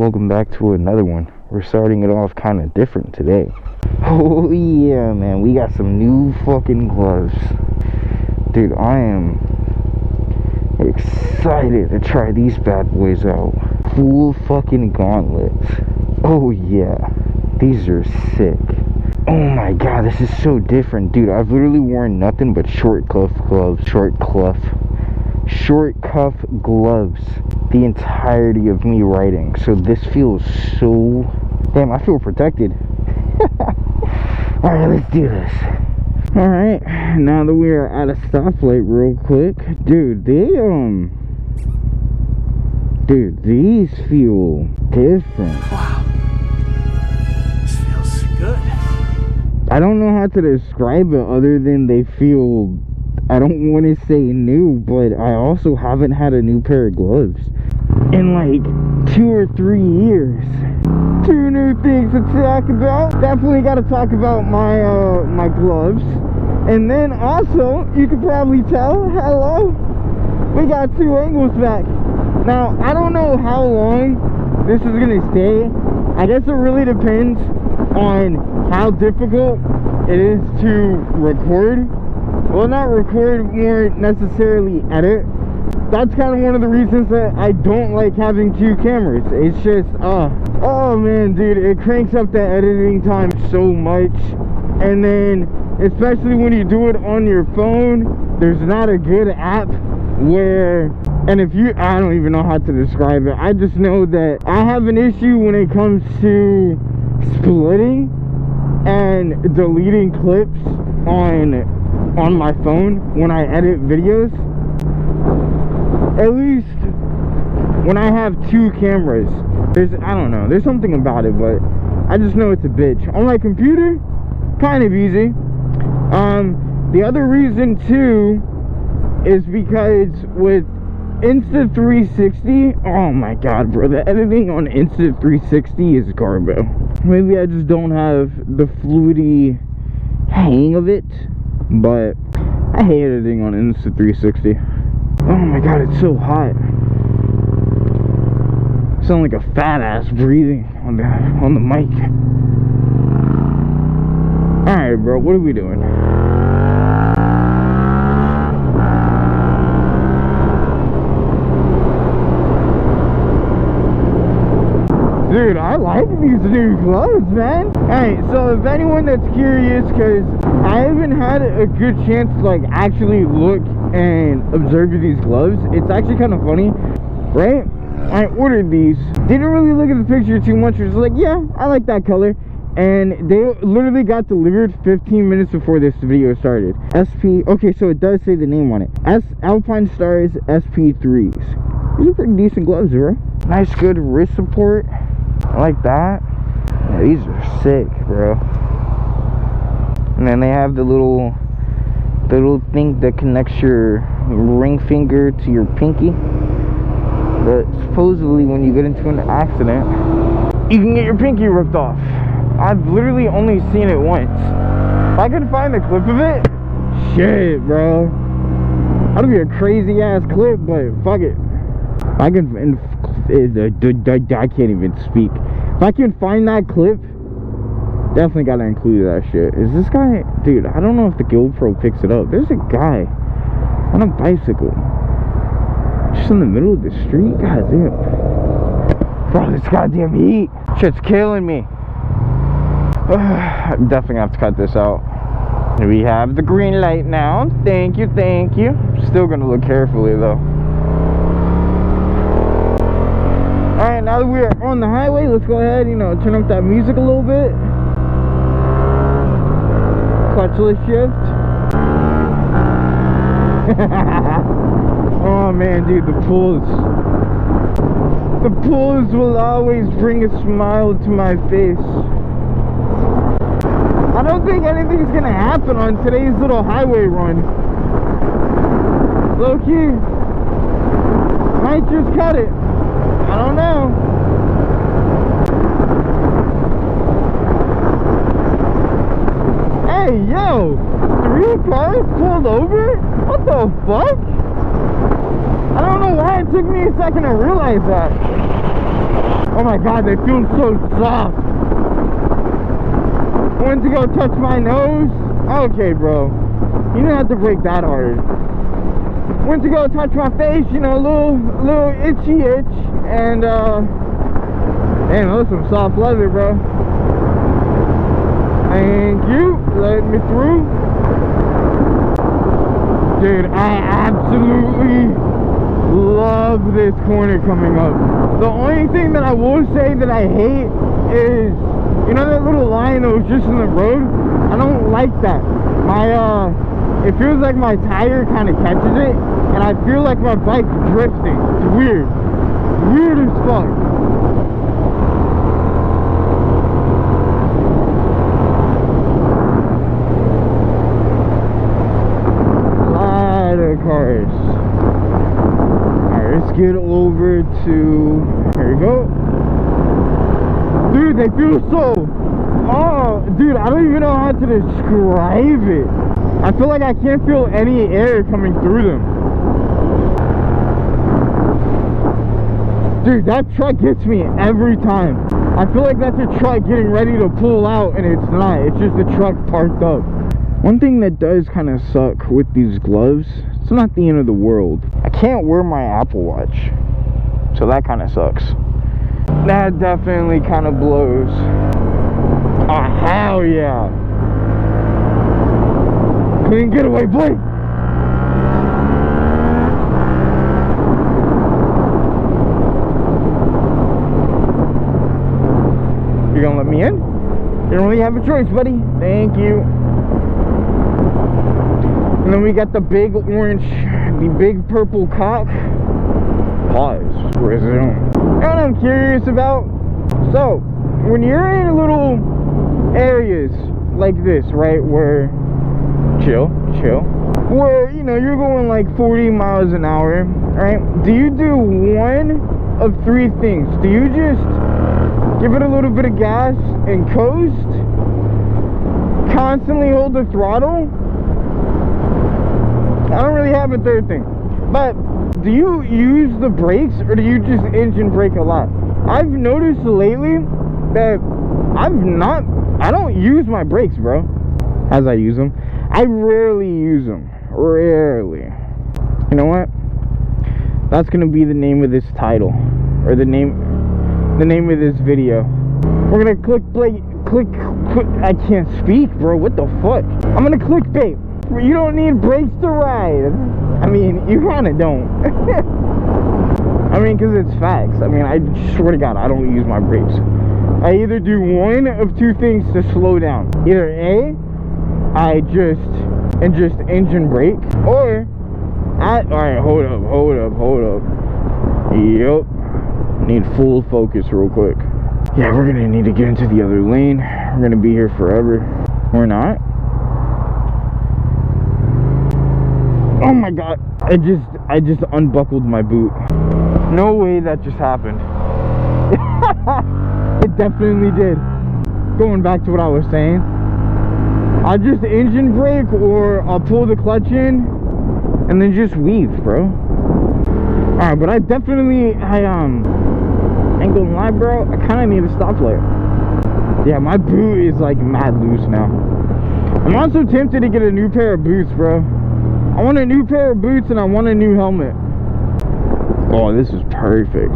welcome back to another one. We're starting it off kind of different today. Oh yeah, man, we got some new fucking gloves. Dude, I am excited to try these bad boys out. Full fucking gauntlets. Oh yeah, these are sick. Oh my god, this is so different. Dude, I've literally worn nothing but short cuff gloves, short cuff gloves the entirety of me riding. So this feels so... Damn, I feel protected. Alright, let's do this. Alright, now that we are at a stoplight real quick. Dude, Dude, these feel different. Wow. This feels good. I don't know how to describe it other than they feel... I don't want to say new, but I also haven't had a new pair of gloves in like 2 or 3 years. 2 new things to talk about. Definitely got to talk about my my gloves. And then also, you can probably tell, hello, we got 2 angles back. Now, I don't know how long this is going to stay. I guess it really depends on how difficult it is to record. Well, not record, more necessarily edit. That's kind of one of the reasons that I don't like having 2 cameras. It's just, oh man, dude, it cranks up the editing time so much. And then, especially when you do it on your phone, there's not a good app where, and if you, I don't even know how to describe it. I just know that I have an issue when it comes to splitting and deleting clips on my phone when I edit videos. At least when I have 2 cameras, I don't know, there's something about it, but I just know it's a bitch. On my computer, kind of easy. The other reason too is because with Insta360, oh my god, bro, the editing on Insta360 is garbo. Maybe I just don't have the fluidity hang of it, but I hate editing on Insta360. Oh my god, it's so hot. I sound like a fat ass breathing on the mic. Alright, bro, what are we doing? Dude, I like these new gloves, man. Alright, so if anyone that's curious, because I haven't had a good chance to like actually look and observe these gloves. It's actually kind of funny, right? I ordered these, didn't really look at the picture too much. It was like, yeah, I like that color. And they literally got delivered 15 minutes before this video started. Okay, so it does say the name on it. Alpinestars SP3s. These are pretty decent gloves, bro. Nice, good wrist support. I like that. Yeah, these are sick, bro. And then they have the little thing that connects your ring finger to your pinky. But supposedly when you get into an accident, you can get your pinky ripped off. I've literally only seen it once. If I could find the clip of it, shit, bro. That'd be a crazy ass clip, but fuck it. I can't even speak. If I can find that clip, definitely gotta include that shit. Is this guy, dude, I don't know if the GoPro picks it up. There's a guy on a bicycle just in the middle of the street. God damn, bro, this goddamn heat, shit's killing me. I'm definitely gonna have to cut this out. We have the green light now. Thank you. Still gonna look carefully though. Alright, now that we are on the highway, let's go ahead, turn up that music a little bit. Clutchless shift. Oh man, dude, the pulls will always bring a smile to my face. I don't think anything's gonna happen on today's little highway run. Low key, might just cut it. I don't know. Hey, yo! 3 cars pulled over? What the fuck? I don't know why it took me a second to realize that. Oh my god, they feel so soft. Went to go touch my nose. Okay, bro. You didn't have to break that hard. Went to go touch my face, you know, a little itchy itch. And, damn, that was some soft leather, bro. Thank you. Let me through. Dude, I absolutely love this corner coming up. The only thing that I will say that I hate is, you know that little line that was just in the road? I don't like that. It feels like my tire kind of catches it, and I feel like my bike's drifting. It's weird. Weird as fuck. Cars. Alright, let's get over to, here we go. Dude, they feel so, oh dude, I don't even know how to describe it. I feel like I can't feel any air coming through them. Dude, that truck gets me every time. I feel like that's a truck getting ready to pull out, and it's not. It's just a truck parked up. One thing that does kind of suck with these gloves, it's not the end of the world. I can't wear my Apple Watch, so that kind of sucks. That definitely kind of blows. Oh, hell yeah. Clean getaway, boy. You gonna let me in? You don't really have a choice, buddy. Thank you. And then we got the big orange, the big purple cock. Pause. Resume. And what I'm curious about, so when you're in little areas like this, right, where chill, where, you know, you're going like 40 miles an hour, right? Do you do one of three things? Do you just give it a little bit of gas and coast? Constantly hold the throttle? I don't really have a third thing. But do you use the brakes, or do you just engine brake a lot? I've noticed lately that I don't use my brakes, bro. As I use them. I rarely use them. Rarely. You know what? That's gonna be the name of this title. Or the name of this video. We're gonna click. I can't speak, bro. What the fuck? I'm gonna clickbait. You don't need brakes to ride. I mean, you kind of don't. I mean, because it's facts. I mean, I swear to God, I don't use my brakes. I either do one of two things to slow down. Either A, I just engine brake, or alright, hold up. Yep. Need full focus real quick. Yeah, we're gonna need to get into the other lane. We're gonna be here forever. We're not. Oh my god, I just unbuckled my boot. No way that just happened. It definitely did. Going back to what I was saying, I'll just engine brake, or I'll pull the clutch in and then just weave, bro. Alright, but I ain't gonna lie, bro, I kinda need a stoplight. Yeah, my boot is like mad loose now. I'm also tempted to get a new pair of boots, bro. I want a new pair of boots, and I want a new helmet. Oh, this is perfect.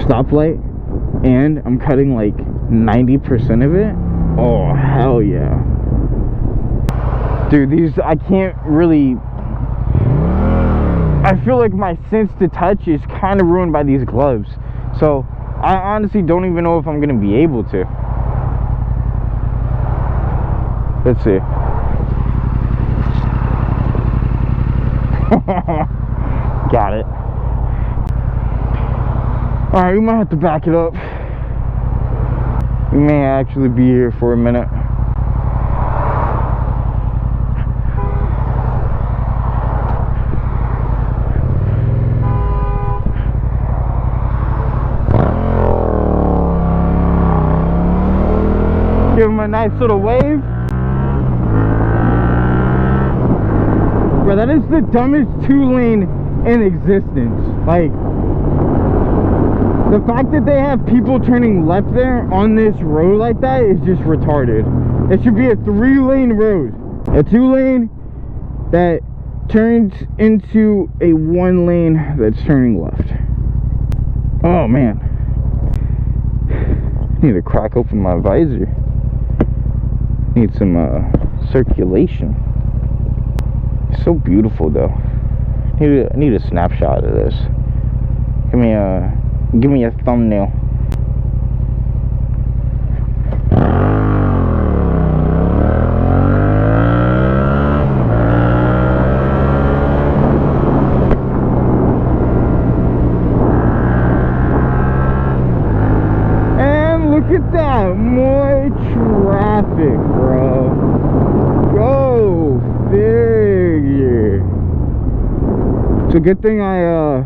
Stoplight, and I'm cutting like 90% of it. Oh, hell yeah. Dude, these, I can't really, I feel like my sense to touch is kind of ruined by these gloves. So, I honestly don't even know if I'm going to be able to. Let's see. Got it. Alright, we might have to back it up. We may actually be here for a minute. Give him a nice little wave. Bro, that is the dumbest two-lane in existence. Like, The fact that they have people turning left there on this road like that is just retarded. It should be a 3-lane road. A 2-lane that turns into a 1-lane that's turning left. Oh man. I need to crack open my visor. Need some circulation. It's so beautiful though. I need a snapshot of this. Give me a thumbnail. And look at that, more traffic, bro. Go figure. It's a good thing I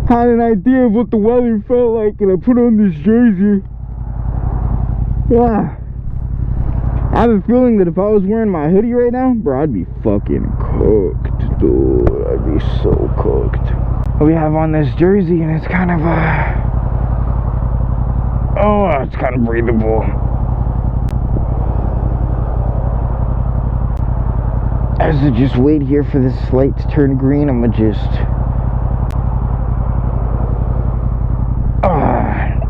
had an idea of what the weather felt like and I put on this jersey. Yeah. I have a feeling that if I was wearing my hoodie right now, bro, I'd be fucking cooked, dude. I'd be so cooked. We have on this jersey and it's kind of it's kind of breathable. As I just wait here for this light to turn green, I'ma just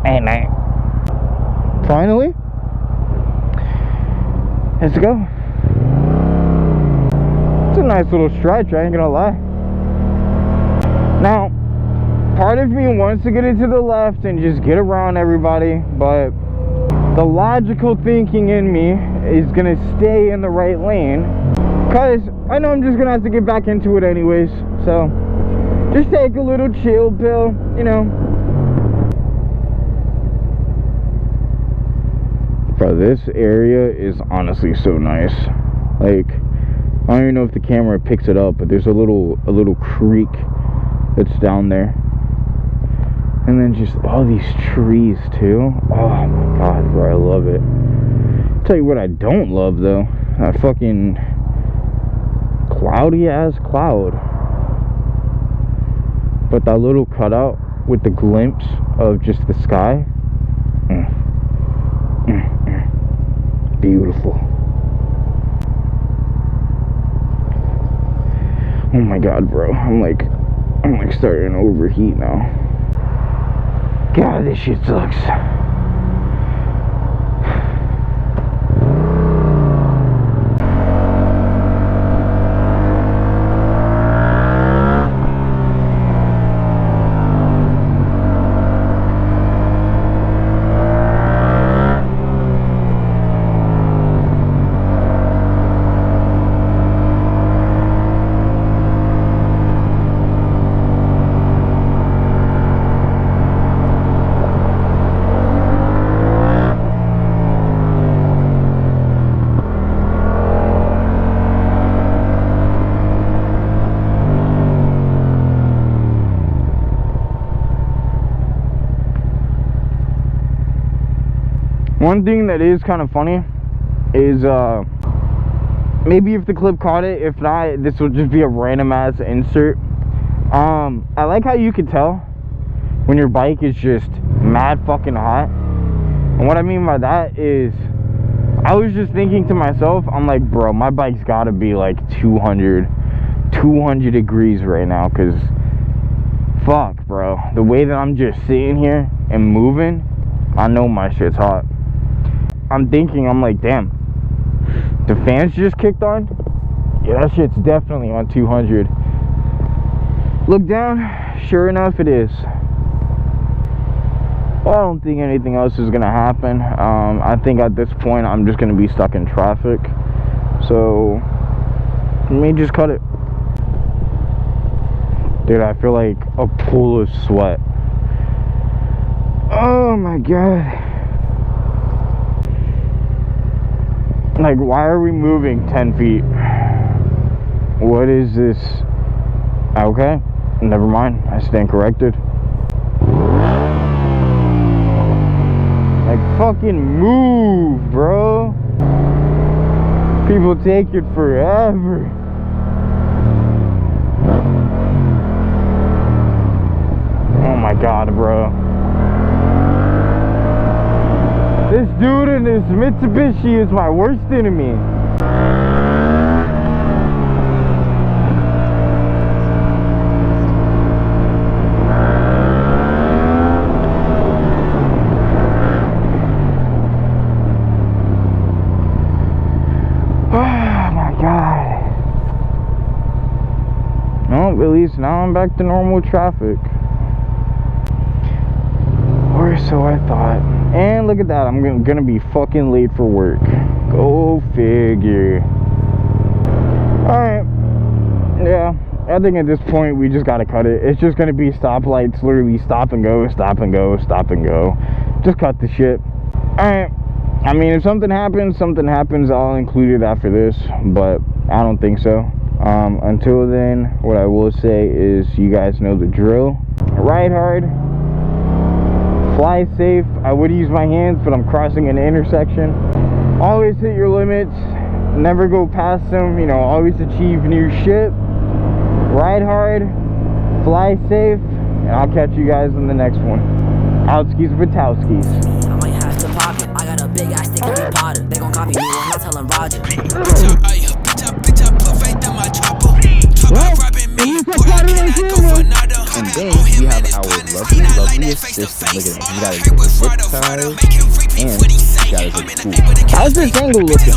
and finally, let's go. It's a nice little stretch, I ain't gonna lie. Now, part of me wants to get into the left and just get around everybody, but the logical thinking in me is gonna stay in the right lane, cause I know I'm just gonna have to get back into it anyways. So just take a little chill pill, you know. Bro, this area is honestly so nice. Like, I don't even know if the camera picks it up, but there's a little creek that's down there. And then just all these trees too. Oh my god, bro, I love it. Tell you what I don't love though. That fucking cloudy ass cloud. But that little cutout with the glimpse of just the sky. Beautiful. Oh my god, bro. I'm like starting to overheat now. God, this shit sucks. One thing that is kind of funny is maybe if the clip caught it, if not, this will just be a random ass insert. I like how you can tell when your bike is just mad fucking hot. And what I mean by that is, I was just thinking to myself, I'm like, bro, my bike's gotta be like 200 degrees right now, because fuck, bro, the way that I'm just sitting here and moving, I know my shit's hot. I'm thinking, I'm like, damn, the fans just kicked on? Yeah, that shit's definitely on 200. Look down, sure enough it is. Well, I don't think anything else is gonna happen. I think at this point I'm just gonna be stuck in traffic, so let me just cut it. Dude, I feel like a pool of sweat. Oh my god. Like, why are we moving 10 feet? What is this? Okay, never mind, I stand corrected. Like, fucking move, bro. People take it forever. Oh my my god, bro. This dude in this Mitsubishi is my worst enemy. Oh my god. Nope, at least now I'm back to normal traffic. Or so I thought. And look at that, I'm gonna be fucking late for work. Go figure. Alright. Yeah, I think at this point we just gotta cut it. It's just gonna be stoplights, literally stop and go, stop and go, stop and go. Just cut the shit. Alright. I mean, if something happens, I'll include it after this. But I don't think so. Until then, what I will say is you guys know the drill. Ride hard. Fly safe. I would use my hands, but I'm crossing an intersection. Always hit your limits. Never go past them. You know, always achieve new shit. Ride hard. Fly safe. And I'll catch you guys in the next one. Outskis Vitowskis. I might have to pop it. I got a big ass stick Harry Potter. They gon' copy me when I'm telling Roger. Bitch, I put faith in my chopper. And then we have our lovely assistant. Look at him. He got his little zip tie, and he got his little cool. How's this angle looking?